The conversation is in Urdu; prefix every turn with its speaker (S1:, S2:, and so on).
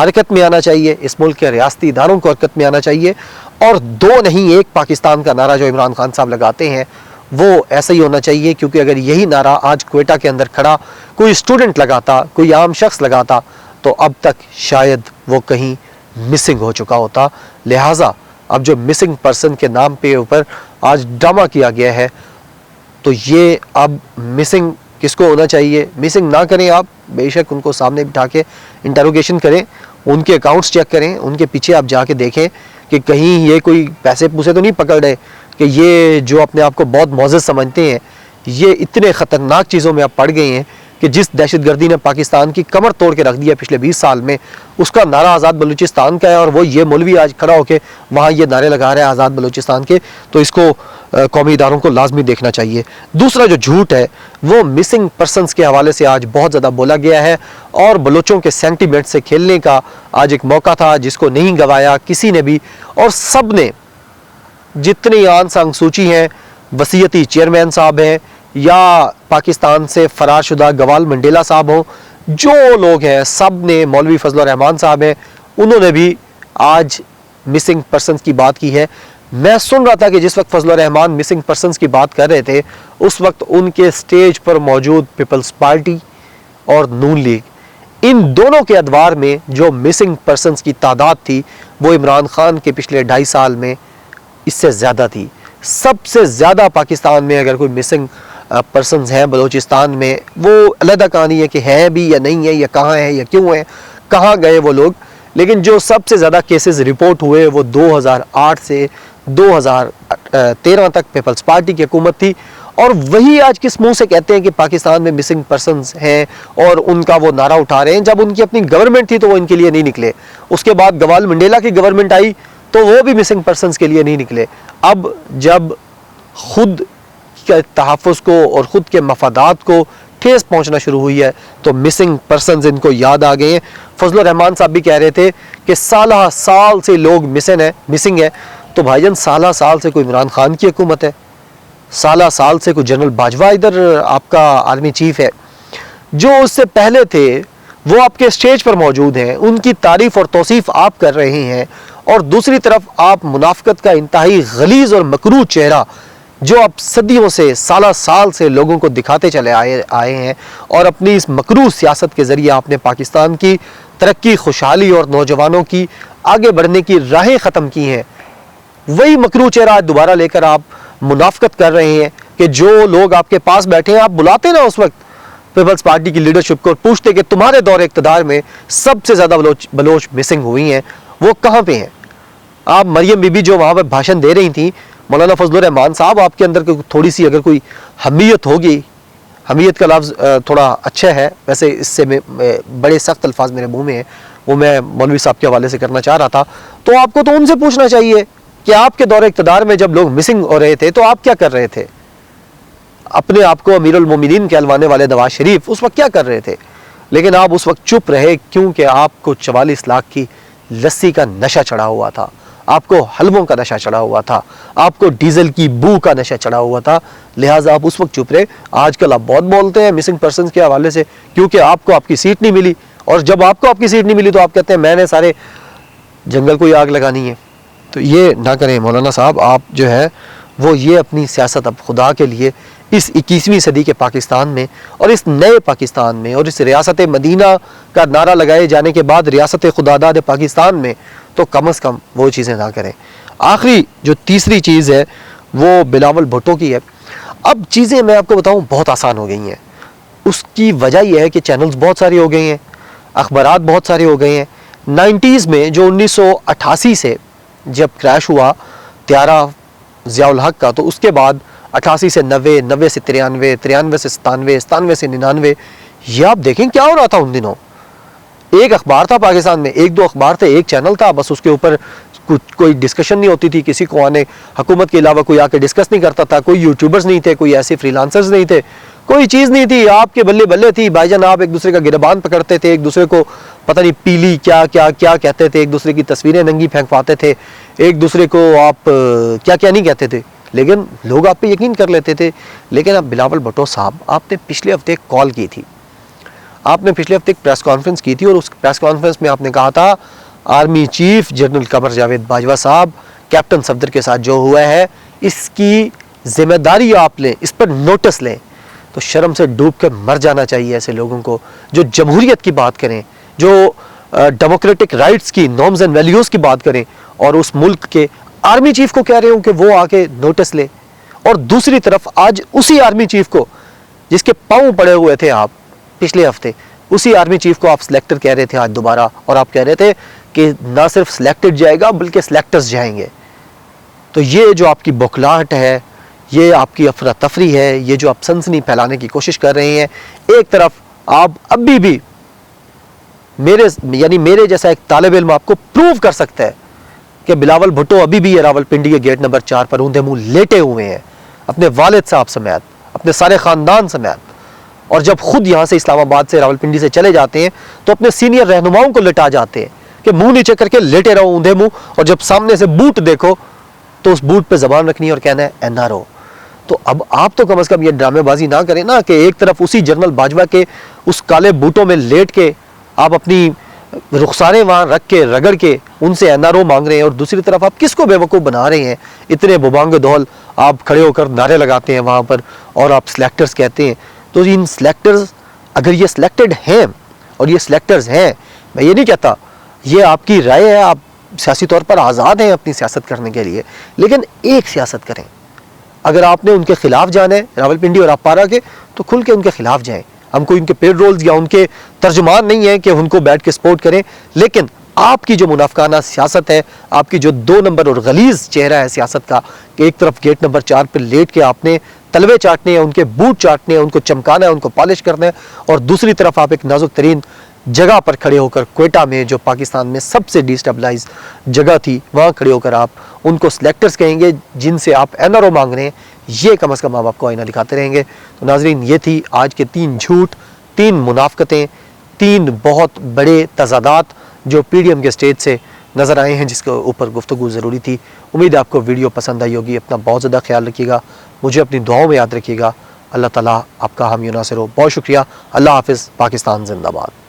S1: حرکت میں آنا چاہیے, اس ملک کے ریاستی اداروں کو حرکت میں آنا چاہیے, اور دو نہیں ایک پاکستان کا نعرہ جو عمران خان صاحب لگاتے ہیں وہ ایسا ہی ہونا چاہیے. کیونکہ اگر یہی نعرہ آج کوئٹہ کے اندر کھڑا کوئی اسٹوڈنٹ لگاتا, کوئی عام شخص لگاتا, تو اب تک شاید وہ کہیں مسنگ ہو چکا ہوتا. لہٰذا اب جو مسنگ پرسن کے نام پہ اوپر آج ڈرامہ کیا گیا ہے, تو یہ اب مسنگ کس کو ہونا چاہیے, مسنگ نہ کریں آپ, بے شک ان کو سامنے بٹھا کے انٹروگیشن کریں, ان کے اکاؤنٹس چیک کریں, ان کے پیچھے آپ جا کے دیکھیں کہ کہیں یہ کوئی پیسے پوسے تو نہیں پکڑ رہے کہ یہ جو اپنے آپ کو بہت معزز سمجھتے ہیں, یہ اتنے خطرناک چیزوں میں آپ پڑ گئے ہیں کہ جس دہشت گردی نے پاکستان کی کمر توڑ کے رکھ دیا پچھلے 20 سال میں, اس کا نعرہ آزاد بلوچستان کا ہے, اور وہ یہ مولوی آج کھڑا ہو کے وہاں یہ نعرے لگا رہا ہے آزاد بلوچستان کے. تو اس کو قومی اداروں کو لازمی دیکھنا چاہیے. دوسرا جو جھوٹ ہے وہ مسنگ پرسنز کے حوالے سے آج بہت زیادہ بولا گیا ہے, اور بلوچوں کے سینٹیمنٹ سے کھیلنے کا آج ایک موقع تھا جس کو نہیں گوایا کسی نے بھی, اور سب نے, جتنی آن سانگ سوچی ہیں, وصیتی چیئرمین صاحب ہیں یا پاکستان سے فرار شدہ گوال منڈیلا صاحب ہوں, جو لوگ ہیں سب نے, مولوی فضل الرحمان صاحب ہیں, انہوں نے بھی آج مسنگ پرسنز کی بات کی ہے. میں سن رہا تھا کہ جس وقت فضل الرحمان مسنگ پرسنز کی بات کر رہے تھے اس وقت ان کے سٹیج پر موجود پیپلز پارٹی اور نون لیگ, ان دونوں کے ادوار میں جو مسنگ پرسنز کی تعداد تھی وہ عمران خان کے پچھلے 2.5 سال میں اس سے زیادہ تھی. سب سے زیادہ پاکستان میں اگر کوئی مسنگ پرسنز ہیں بلوچستان میں, وہ علیحدہ کہانی ہے کہ ہیں بھی یا نہیں ہے, یا کہاں ہیں یا کیوں ہیں, کہاں گئے وہ لوگ. لیکن جو سب سے زیادہ کیسز رپورٹ ہوئے وہ 2008 سے 2013 تک پیپلز پارٹی کی حکومت تھی, اور وہی آج کس منہ سے کہتے ہیں کہ پاکستان میں مسنگ پرسنز ہیں اور ان کا وہ نعرہ اٹھا رہے ہیں, جب ان کی اپنی گورنمنٹ تھی تو وہ ان کے لیے نہیں نکلے. اس کے بعد گوال منڈیلا کی گورنمنٹ آئی تو وہ بھی مسنگ پرسنز کے لیے نہیں نکلے. اب جب خود کے تحفظ کو اور خود کے مفادات کو ٹھیس پہنچنا شروع ہوئی ہے تو مسنگ پرسنز ان کو یاد آ گئے ہیں. فضل الرحمان صاحب بھی کہہ رہے تھے کہ سالہ سال سے لوگ مسنگ ہے, تو بھائی جان سالہ سال سے کوئی عمران خان کی حکومت ہے, سالہ سال سے کوئی جنرل باجوہ ادھر آپ کا آرمی چیف ہے, جو اس سے پہلے تھے وہ آپ کے سٹیج پر موجود ہیں, ان کی تعریف اور توصیف آپ کر رہے ہیں, اور دوسری طرف آپ منافقت کا انتہائی غلیظ اور مکروہ چہرہ جو آپ صدیوں سے, سالہ سال سے لوگوں کو دکھاتے چلے آئے ہیں, اور اپنی اس مکروہ سیاست کے ذریعے آپ نے پاکستان کی ترقی, خوشحالی اور نوجوانوں کی آگے بڑھنے کی راہیں ختم کی ہیں. وہی مکروہ چہرہ آج دوبارہ لے کر آپ منافقت کر رہے ہیں کہ جو لوگ آپ کے پاس بیٹھے ہیں, آپ بلاتے نا اس وقت پیپلز پارٹی کی لیڈرشپ کو, پوچھتے کہ تمہارے دور اقتدار میں سب سے زیادہ بلوچ مسنگ ہوئی ہیں, وہ کہاں پہ ہیں؟ آپ مریم بی بی جو وہاں پہ بھاشن دے رہی تھیں, مولانا فضل الرحمان صاحب آپ کے اندر تھوڑی سی اگر کوئی حمیت ہوگی, حمیت کا لفظ تھوڑا اچھا ہے ویسے, اس سے بڑے سخت الفاظ میرے منہ میں ہیں, وہ میں مولوی صاحب کے حوالے سے کرنا چاہ رہا تھا, تو آپ کو تو ان سے پوچھنا چاہیے کہ آپ کے دور اقتدار میں جب لوگ مسنگ ہو رہے تھے تو آپ کیا کر رہے تھے؟ اپنے آپ کو امیر المومنین کہلوانے والے نواز شریف اس وقت کیا کر رہے تھے؟ لیکن آپ اس وقت چپ رہے کیونکہ آپ کو 44 لاکھ کی لسی کا نشہ چڑھا ہوا تھا, آپ کو حلووں کا نشہ چڑھا ہوا تھا, آپ کو ڈیزل کی بو کا نشہ چڑھا ہوا تھا, لہٰذا آپ اس وقت چپ رہے. آج کل آپ بہت بولتے ہیں مسنگ پرسنز کے حوالے سے کیونکہ آپ کو آپ کی سیٹ نہیں ملی, اور جب آپ کو آپ کی سیٹ نہیں ملی تو آپ کہتے ہیں میں نے سارے جنگل کو ہی آگ لگانی ہے. تو یہ نہ کریں مولانا صاحب, آپ جو ہے وہ یہ اپنی سیاست اب خدا کے لیے اس 21ویں صدی کے پاکستان میں اور اس نئے پاکستان میں اور اس ریاست مدینہ کا نعرہ لگائے جانے کے بعد ریاست خداداد پاکستان میں تو کم از کم وہ چیزیں نہ کریں. آخری جو تیسری چیز ہے وہ بلاول بھٹو کی ہے. اب چیزیں میں آپ کو بتاؤں بہت آسان ہو گئی ہیں. اس کی وجہ یہ ہے کہ چینلز بہت ساری ہو گئی ہیں, اخبارات بہت سارے ہو گئے ہیں. 90s میں جو 1988 سے جب کریش ہوا طیارہ ضیاء الحق کا, تو اس کے بعد 88 سے 90, 90 سے 93, 93 سے 97, 97 سے 99, یہ آپ دیکھیں کیا ہو رہا تھا ان دنوں. ایک اخبار تھا پاکستان میں, 1-2 اخبار تھے, ایک چینل تھا, بس اس کے اوپر کوئی ڈسکشن نہیں ہوتی تھی, کسی کو آنے حکومت کے علاوہ کوئی آ کے ڈسکس نہیں کرتا تھا, کوئی یوٹیوبرز نہیں تھے, کوئی ایسے فری لانسرز نہیں تھے, کوئی چیز نہیں تھی. آپ کے بلے بلے تھی بھائی جان, آپ ایک دوسرے کا گربان پکڑتے تھے, ایک دوسرے کو پتہ نہیں پیلی کیا کیا کیا کہتے تھے, ایک دوسرے کی تصویریں ننگی پھینکواتے تھے, ایک دوسرے کو آپ کیا کیا نہیں کہتے تھے, لیکن لوگ آپ پہ یقین کر لیتے تھے. لیکن اب بلاول بھٹو صاحب, آپ نے پچھلے ہفتے کال کی تھی, آپ نے پچھلے ہفتے ایک پریس کانفرنس کی تھی اور اس پریس کانفرنس میں آپ نے کہا تھا army chief general Qamar Javed Bajwa صاحب کیپٹن صفدر کے ساتھ جو ہوا ہے اس کی ذمہ داری آپ لیں, اس پر نوٹس لیں. تو شرم سے ڈوب کے مر جانا چاہیے ایسے لوگوں کو جو جمہوریت کی بات کریں, جو ڈیموکریٹک رائٹس کی نارمز اینڈ ویلیوز کی بات کریں, اور اس ملک کے آرمی چیف کو کہہ رہے ہوں کہ وہ آ کے نوٹس لے. اور دوسری طرف آج اسی آرمی چیف کو جس کے پاؤں پڑے ہوئے تھے آپ پچھلے ہفتے, اسی آرمی چیف کو آپ سلیکٹر کہہ رہے تھے آج دوبارہ, اور آپ کہہ رہے تھے کہ نہ صرف سلیکٹڈ جائے گا بلکہ سلیکٹرز جائیں گے. تو یہ جو آپ کی بوکھلاہٹ ہے, یہ آپ کی افراتفری ہے, یہ جو آپ سنسنی پھیلانے کی کوشش کر رہے ہیں, ایک طرف آپ ابھی بھی میرے جیسا ایک طالب علم آپ کو پروو کر سکتا ہے کہ بلاول بھٹو ابھی بھی راولپنڈی کے گیٹ نمبر 4 پر اوندھے منہ لیٹے ہوئے ہیں اپنے والد صاحب سمیت, اپنے سارے خاندان سمیت. اور جب خود یہاں سے اسلام آباد سے راولپنڈی سے چلے جاتے ہیں تو اپنے سینئر رہنماؤں کو لٹا جاتے ہیں کہ منہ نیچے کر کے لیٹے رہو اوندھے منہ, اور جب سامنے سے بوٹ دیکھو تو اس بوٹ پہ زبان رکھنی ہے اور کہنا ہے NRO. تو اب آپ تو کم از کم یہ ڈرامے بازی نہ کریں نا کہ ایک طرف اسی جنرل باجوہ کے اس کالے بوٹوں میں لیٹ کے آپ اپنی رخساریں وہاں رکھ کے رگڑ کے ان سے NRO مانگ رہے ہیں, اور دوسری طرف آپ کس کو بیوقوف بنا رہے ہیں. اتنے ببانگ دول آپ کھڑے ہو کر نعرے لگاتے ہیں وہاں پر اور آپ سلیکٹرز کہتے ہیں. تو ان سلیکٹرز, اگر یہ سلیکٹڈ ہیں اور یہ سلیکٹرز ہیں, میں یہ نہیں کہتا, یہ آپ کی رائے ہے, آپ سیاسی طور پر آزاد ہیں اپنی سیاست کرنے کے لیے, لیکن ایک سیاست کریں. اگر آپ نے ان کے خلاف جانا ہے راولپنڈی اور اپارا کے, تو کھل کے ان کے خلاف جائیں. ہم کوئی ان کے پیڈ رولز یا ان کے ترجمان نہیں ہیں کہ ان کو بیٹھ کے سپورٹ کریں, لیکن آپ کی جو منافقانہ سیاست ہے, آپ کی جو 2 نمبر اور غلیظ چہرہ ہے سیاست کا, کہ ایک طرف گیٹ نمبر 4 پہ لیٹ کے آپ نے تلوے چاٹنے ہیں, ان کے بوٹ چاٹنے ہیں, ان کو چمکانا ہے, ان کو پالش کرنا ہے, اور دوسری طرف آپ ایک نازک ترین جگہ پر کھڑے ہو کر کوئٹہ میں جو پاکستان میں سب سے ڈیسٹیبلائز جگہ تھی وہاں کھڑے ہو کر آپ ان کو سلیکٹرز کہیں گے جن سے آپ NRO مانگ رہے ہیں. یہ کم از کم آپ کو آئینہ دکھاتے رہیں گے. تو ناظرین, یہ تھی آج کے 3 جھوٹ, 3 منافقتیں, 3 بہت بڑے تضادات جو PDM کے سٹیج سے نظر آئے ہیں, جس کے اوپر گفتگو ضروری تھی. امید ہے آپ کو ویڈیو پسند آئی ہوگی. اپنا بہت زیادہ خیال رکھیے گا, مجھے اپنی دعاؤں میں یاد رکھیے گا. اللہ تعالیٰ آپ کا حامی و ناصر ہو. بہت شکریہ. اللہ حافظ. پاکستان زندہ باد.